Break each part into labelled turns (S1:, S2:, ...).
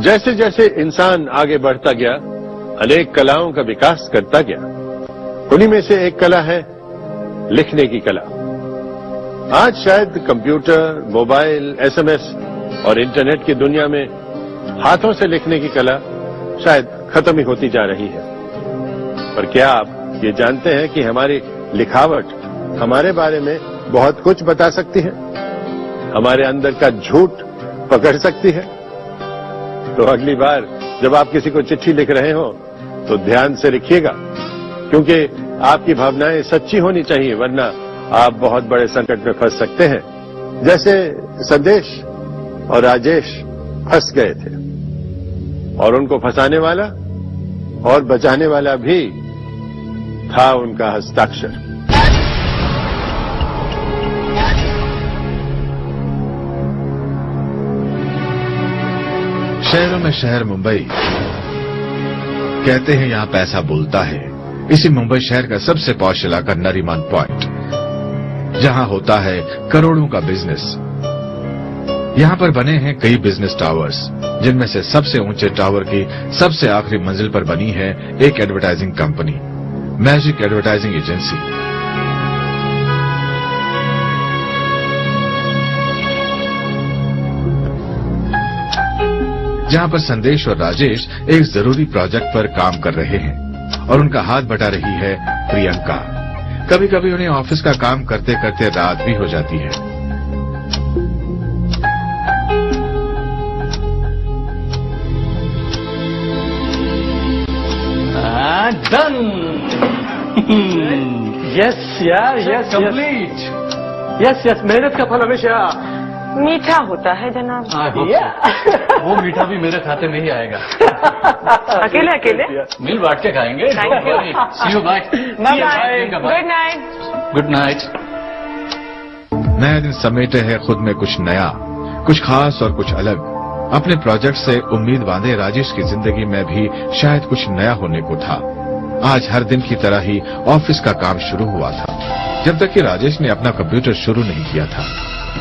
S1: जैसे जैसे इंसान आगे बढ़ता गया, अनेक कलाओं का विकास करता गया। उन्हीं में से एक कला है लिखने की कला। आज शायद कंप्यूटर, मोबाइल, एसएमएस और इंटरनेट की दुनिया में हाथों से लिखने की कला शायद खत्म ही होती जा रही है। पर क्या आप ये जानते हैं कि हमारी लिखावट हमारे बारे में बहुत कुछ बता सकती है, हमारे अंदर का झूठ पकड़ सकती है? तो अगली बार जब आप किसी को चिट्ठी लिख रहे हो तो ध्यान से लिखिएगा, क्योंकि आपकी भावनाएं सच्ची होनी चाहिए, वरना आप बहुत बड़े संकट में फंस सकते हैं। जैसे संदेश और राजेश फंस गए थे और उनको फंसाने वाला और बचाने वाला भी था उनका हस्ताक्षर।
S2: शहरों में शहर मुंबई, कहते हैं यहां पैसा बोलता है। इसी मुंबई शहर का सबसे पॉश इलाका नरीमान पॉइंट, जहां होता है करोड़ों का बिजनेस। यहां पर बने हैं कई बिजनेस टावर्स, जिनमें से सबसे ऊंचे टावर की सबसे आखिरी मंजिल पर बनी है एक advertising company, magic advertising agency. जहां पर संदेश और राजेश एक जरूरी प्रोजेक्ट पर काम कर रहे हैं और उनका हाथ बटा रही है प्रियंका। कभी कभी उन्हें ऑफिस का काम करते करते रात भी हो जाती है।
S3: डन। यस यार, यस कंप्लीट। यस यस, मेहनत का फल हमेशा
S4: मीठा होता है जनाब।
S3: वो मीठा भी मेरे खाते में ही आएगा।
S4: अकेले अकेले
S3: मिल बांट के खाएंगे। See you, bye.
S4: Good night.
S3: Good night.
S2: नया दिन समेटे है खुद में कुछ नया, कुछ खास और कुछ अलग। अपने प्रोजेक्ट से उम्मीद बांधे राजेश की जिंदगी में भी शायद कुछ नया होने को था। आज हर दिन की तरह ही ऑफिस का काम शुरू हुआ था, जब तक कि राजेश ने अपना कंप्यूटर शुरू नहीं किया था।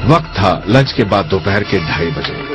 S2: वक्त था लंच के बाद दोपहर के 2:30 बजे।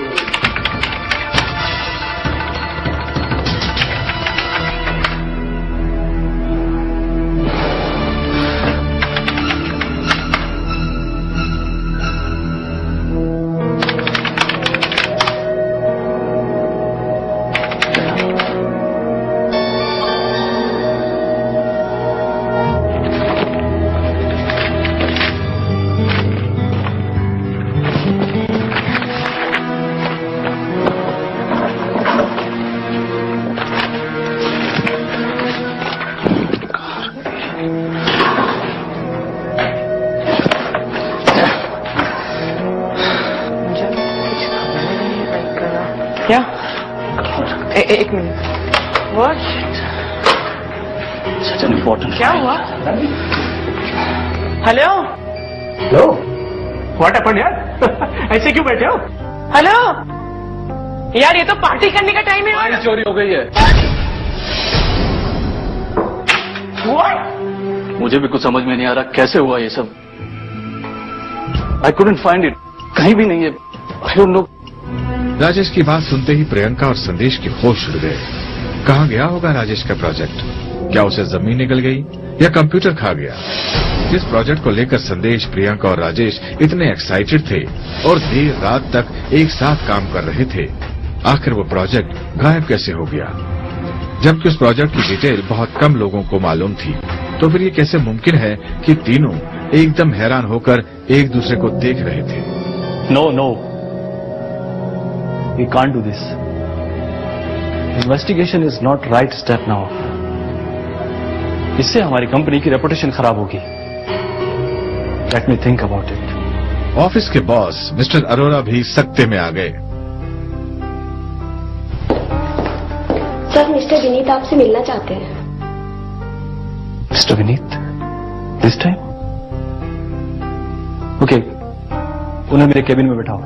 S4: क्या? एक minute. What?
S3: Such an important
S4: क्या हुआ? हेलो
S3: हेलो, व्हाट हैपेंड यार? ऐसे क्यों बैठे हो?
S4: हेलो यार, ये तो पार्टी करने का टाइम है।
S3: फाइल चोरी हो गई है।
S4: What?
S3: मुझे भी कुछ समझ में नहीं आ रहा कैसे हुआ ये सब। I couldn't find it, कहीं भी नहीं है। I don't know।
S2: राजेश की बात सुनते ही प्रियंका और संदेश की होश उड़ गए। कहाँ गया होगा राजेश का प्रोजेक्ट? क्या उसे जमीन निकल गई या कंप्यूटर खा गया? जिस प्रोजेक्ट को लेकर संदेश, प्रियंका और राजेश इतने एक्साइटेड थे और देर रात तक एक साथ काम कर रहे थे, आखिर वो प्रोजेक्ट गायब कैसे हो गया? जबकि उस प्रोजेक्ट की डिटेल बहुत कम लोगों को मालूम थी, तो फिर ये कैसे मुमकिन है कि तीनों एकदम हैरान होकर एक दूसरे को देख रहे थे?
S3: No no, we can't do this. Investigation is not right step now. इससे हमारी कंपनी की रेपुटेशन खराब होगी. Let me think about it.
S2: Office के बॉस मिस्टर अरोरा भी सख्ते में आ गए।
S5: सर, मिस्टर विनीत आपसे मिलना चाहते हैं।
S3: Mister Vineet, this time? Okay, उन्हें मेरे केबिन में बैठाओ।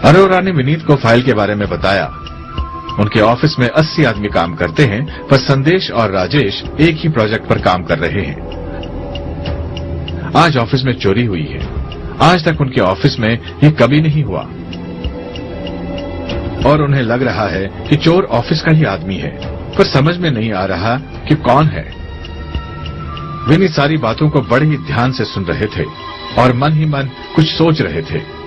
S2: अरोरा ने विनीत को फाइल के बारे में बताया। उनके ऑफिस में 80 आदमी काम करते हैं, पर संदेश और राजेश एक ही प्रोजेक्ट पर काम कर रहे हैं। आज ऑफिस में चोरी हुई है। आज तक उनके ऑफिस में ये कभी नहीं हुआ। और उन्हें लग रहा है कि चोर ऑफिस का ही आदमी है, पर समझ में नहीं आ रहा कि कौन है। विनीत सारी बातों को बड़े ही ध्यान से सुन रहे थे और मन ही मन कुछ सोच रहे थे।